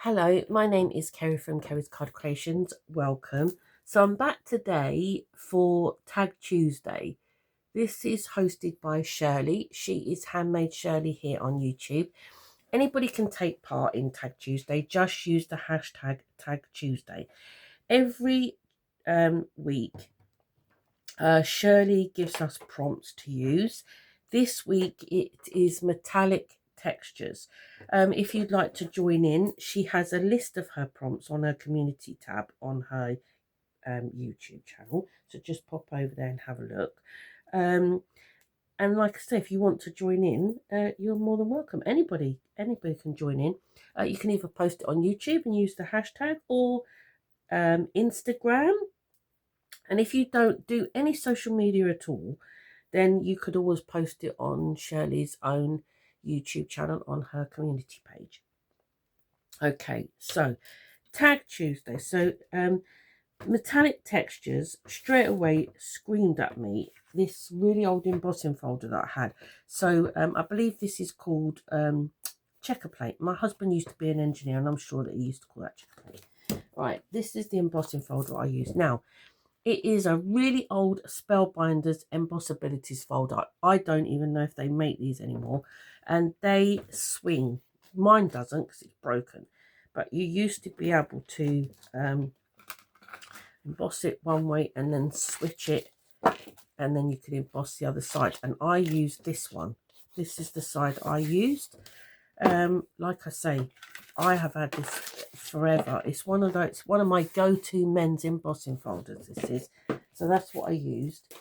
Hello, my name is Kerry from Kerry's Card Creations. Welcome. So I'm back today for Tag Tuesday. This is hosted by Shirley. She is Handmade Shirley here on YouTube. Anybody can take part in Tag Tuesday. Just use the hashtag Tag Tuesday. Every week, Shirley gives us prompts to use. This week it is metallic textures. If you'd like to join in, she has a list of her prompts on her community tab on her YouTube channel. So just pop over there and have a look. And like I say, if you want to join in, you're more than welcome. Anybody can join in. You can either post it on YouTube and use the hashtag, or Instagram. And if you don't do any social media at all, then you could always post it on Shirley's own YouTube channel on her community page. Okay, so Tag Tuesday. So metallic textures straight away screamed at me this really old embossing folder that I had. So I believe this is called checker plate. My husband used to be an engineer, and I'm sure that he used to call that checker plate. Right, this is the embossing folder I use now. It is a really old Spellbinders Embossabilities folder. I don't even know if they make these anymore. And they swing. Mine doesn't because it's broken. But you used to be able to emboss it one way and then switch it. And then you could emboss the other side. And I used this one. This is the side I used. Like I say, I have had this forever. It's one of my go-to men's embossing folders. This is, so that's what I used.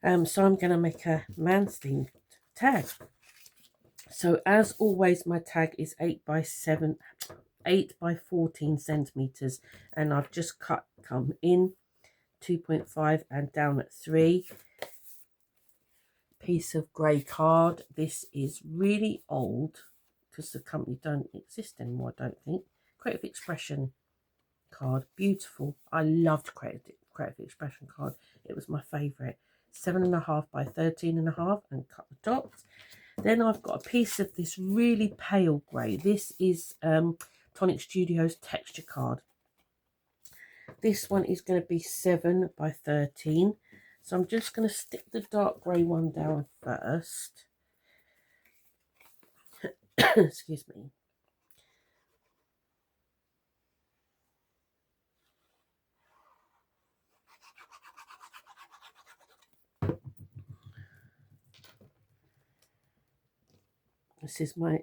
So I'm going to make a man's themed tag. So as always, my tag is 8 by 14 centimeters, and I've just come in 2.5 and down at 3. Piece of grey card. This is really old because the company don't exist anymore, I don't think. Creative Expression card, beautiful. I loved Creative Expression card. It was my favourite. 7.5 by 13.5 and cut the tops. Then I've got a piece of this really pale grey. This is Tonic Studios texture card. This one is going to be 7 by 13. So I'm just going to stick the dark grey one down first. Excuse me. This is my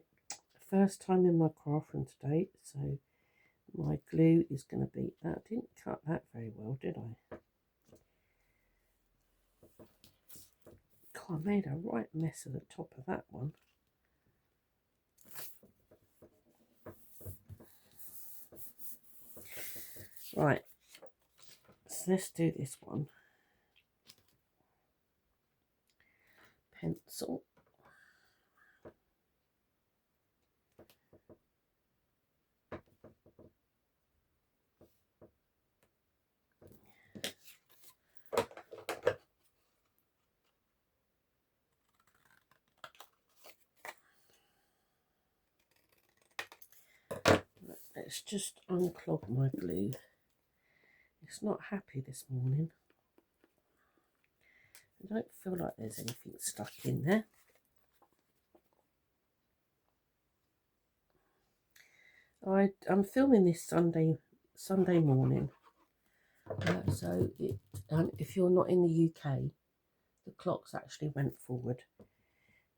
first time in my craft room today, so my glue is going to be... I didn't cut that very well, did I? God, I made a right mess of the top of that one. Right, so let's do this one. Pencil. Let's just unclog my glue. It's not happy this morning. I don't feel like there's anything stuck in there. I'm filming this Sunday morning. So if you're not in the UK, the clocks actually went forward.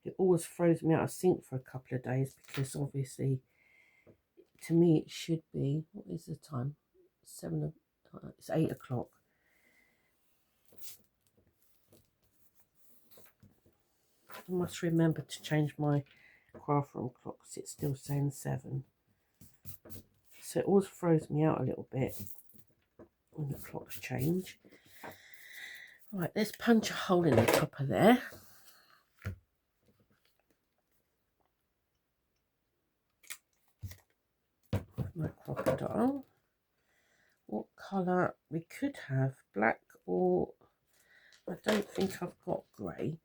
It always throws me out of sync for a couple of days because obviously, to me, it should be, what is the time? It's 8 o'clock. I must remember to change my craft room clock because it's still saying 7. So it always throws me out a little bit when the clocks change. Right, let's punch a hole in the top of there. My crocodile. What colour? We could have black, or I don't think I've got grey.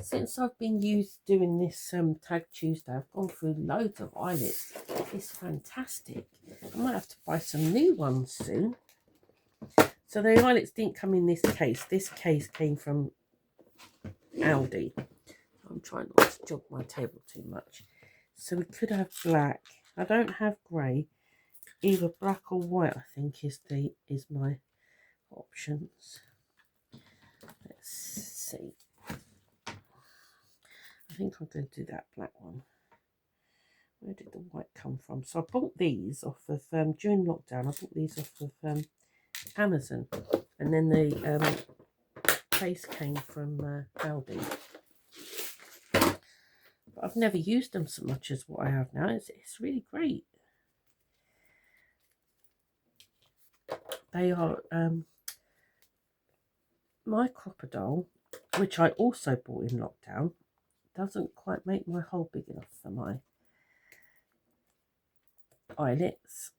Since I've been doing this Tag Tuesday, I've gone through loads of eyelets. is fantastic. I might have to buy some new ones soon. So the eyelets didn't come in this case. This case came from Aldi. I'm trying not to jog my table too much. So we could have black. I don't have grey. Either black or white, I think, is my options. Let's see. I think I'm going to do that black one. Where did the white come from? So I bought these off of during lockdown. I bought these off of Amazon, and then the case came from Aldi. But I've never used them so much as what I have now. It's really great. They are my Crocodile, which I also bought in lockdown. Doesn't quite make my hole big enough for my eyelets.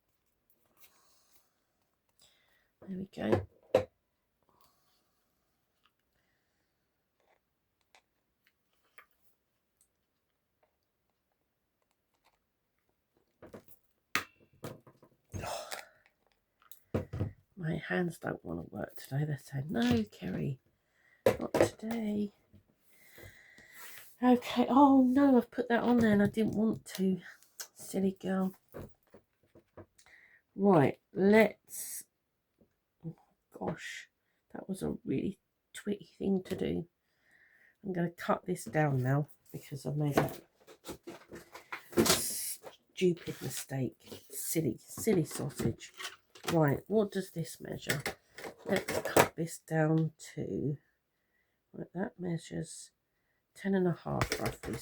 There we go. My hands don't want to work today. They're saying, no, Kerry, not today. Okay. Oh, no, I've put that on there and I didn't want to. Silly girl. Right, let's... Oh, gosh, that was a really twitty thing to do. I'm going to cut this down now because I made a stupid mistake. Silly sausage. Right, what does this measure? Let's cut this down to, right, that measures 10.5 roughly.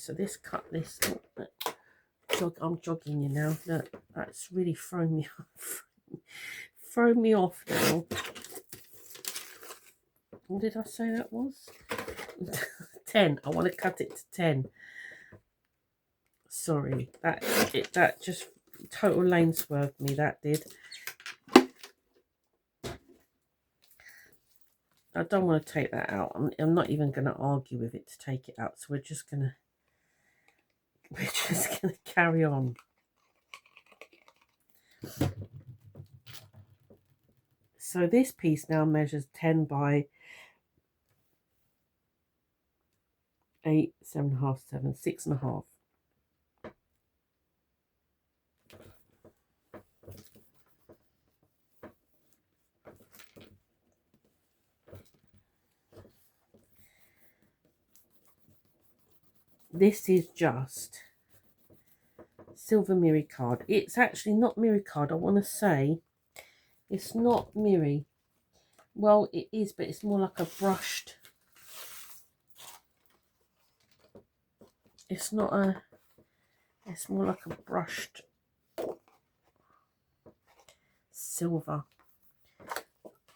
So I'm jogging you now. Look, that's really thrown me off. Thrown me off now. What did I say that was? 10. I want to cut it to 10. Sorry, that just total lane swerved me. That did. I don't want to take that out. I'm not even going to argue with it to take it out. So we're just gonna carry on. So this piece now measures 10 by 8, 7.5, 7, 6.5. This is just Silver Miri card. It's actually not Miri card. I want to say it's not Miri. Well, it is, but it's more like a brushed. It's not a. It's more like a brushed silver.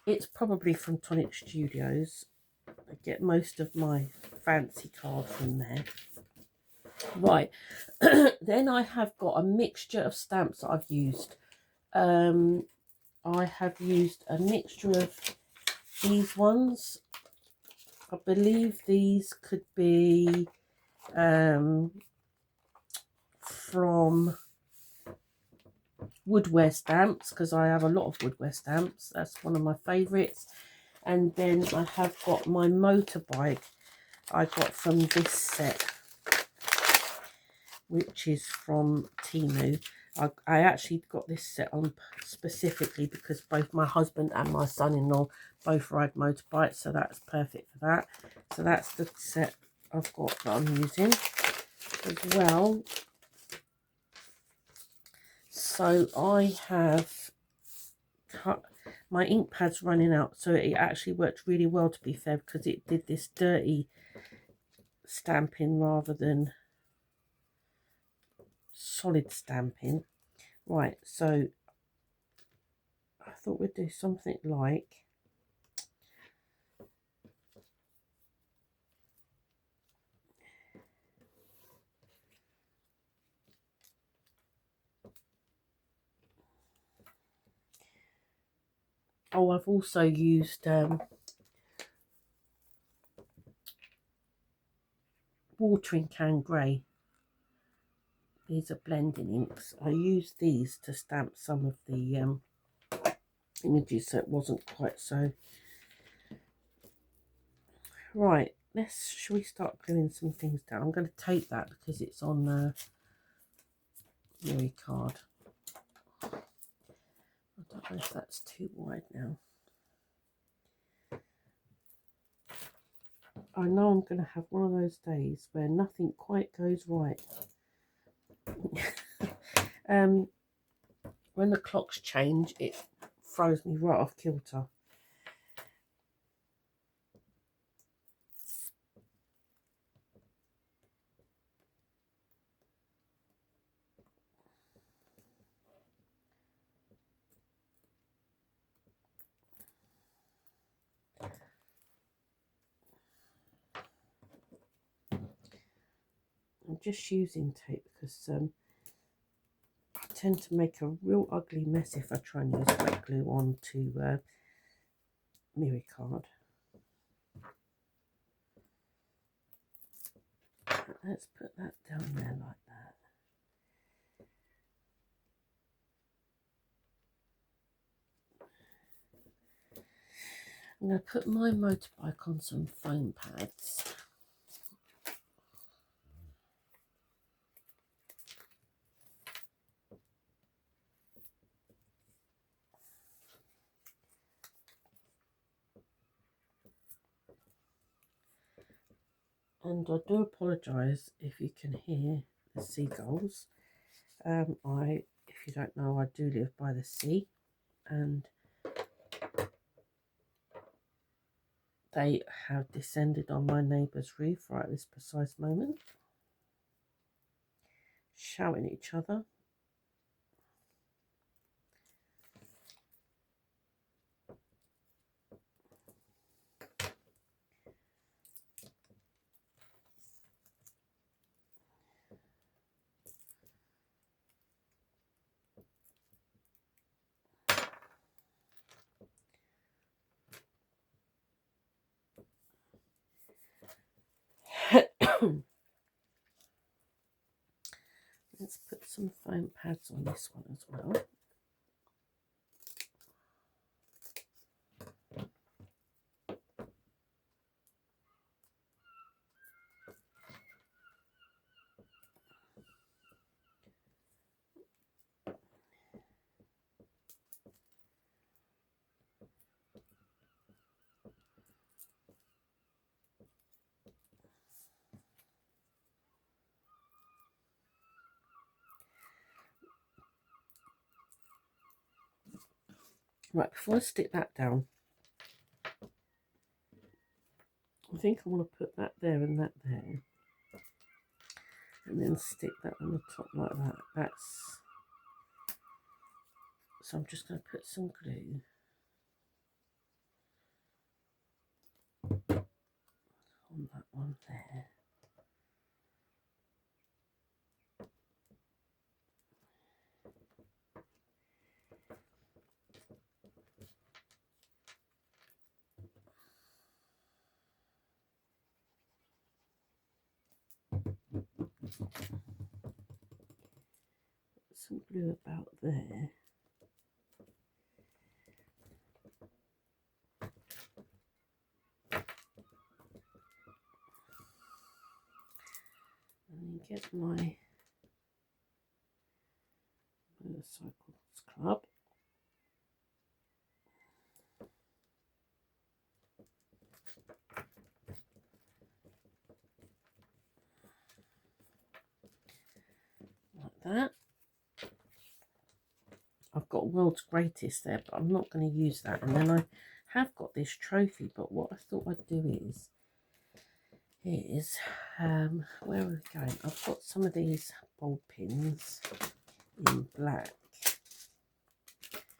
It's probably from Tonic Studios. I get most of my fancy card from there. Right, then I have got a mixture of stamps that I've used. I have used a mixture of these ones. I believe these could be from Woodware stamps, because I have a lot of Woodware stamps. That's one of my favourites. And then I have got my motorbike I got from this set, which is from Temu. I actually got this set on specifically because both my husband and my son-in-law both ride motorbikes, so that's perfect for that. So that's the set I've got that I'm using as well. So I have cut my ink pad's running out, so it actually worked really well, to be fair, because it did this dirty stamping rather than solid stamping. Right, so I thought we'd do something like I've also used watering can grey, These are blending inks. I used these to stamp some of the images, so it wasn't quite so. Right, shall we start gluing some things down? I'm going to tape that because it's on the Miri card. I don't know if that's too wide now. I know I'm going to have one of those days where nothing quite goes right. When the clocks change, it throws me right off kilter. I'm just using tape because I tend to make a real ugly mess if I try and use wet glue on to Miri card. Let's put that down there like that. I'm going to put my motorbike on some foam pads. And I do apologise if you can hear the seagulls. If you don't know, I do live by the sea, and they have descended on my neighbour's roof right at this precise moment, shouting at each other. Let's put some foam pads on this one as well. Right, before I stick that down, I think I want to put that there and that there, and then stick that on the top like that. So I'm just going to put some glue on that one there. Some glue about there. And then get my motorcycles club. Like that. I've got World's Greatest there, but I'm not going to use that. And then I have got this trophy, but what I thought I'd do is where are we going? I've got some of these bold pins in black.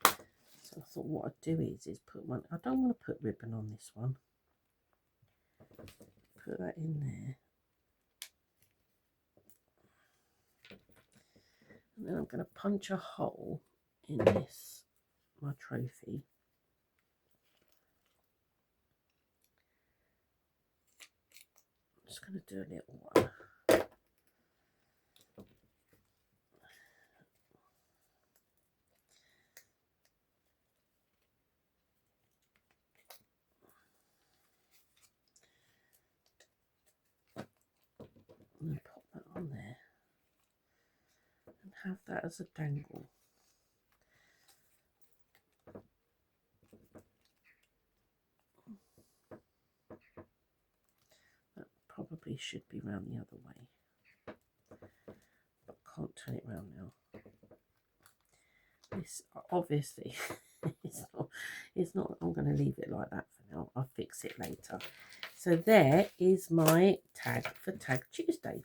So I thought what I'd do is put one, I don't want to put ribbon on this one. Put that in there. And then I'm going to punch a hole in this, my trophy. I'm just going to do a little one. have that as a dangle. That probably should be round the other way, but can't turn it round now. This obviously it's not. I'm going to leave it like that for now. I'll fix it later. So there is my tag for Tag Tuesday.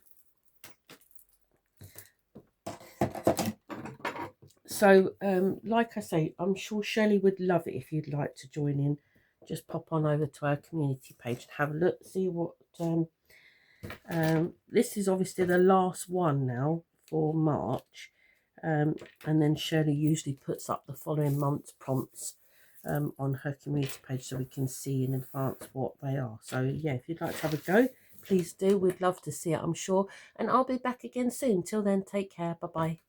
So like I say, I'm sure Shirley would love it if you'd like to join in. Just pop on over to our community page and have a look, see what this is obviously the last one now for March, and then Shirley usually puts up the following month's prompts on her community page so we can see in advance what they are. So yeah, if you'd like to have a go, please do. We'd love to see it, I'm sure, and I'll be back again soon. Till then, take care. Bye bye.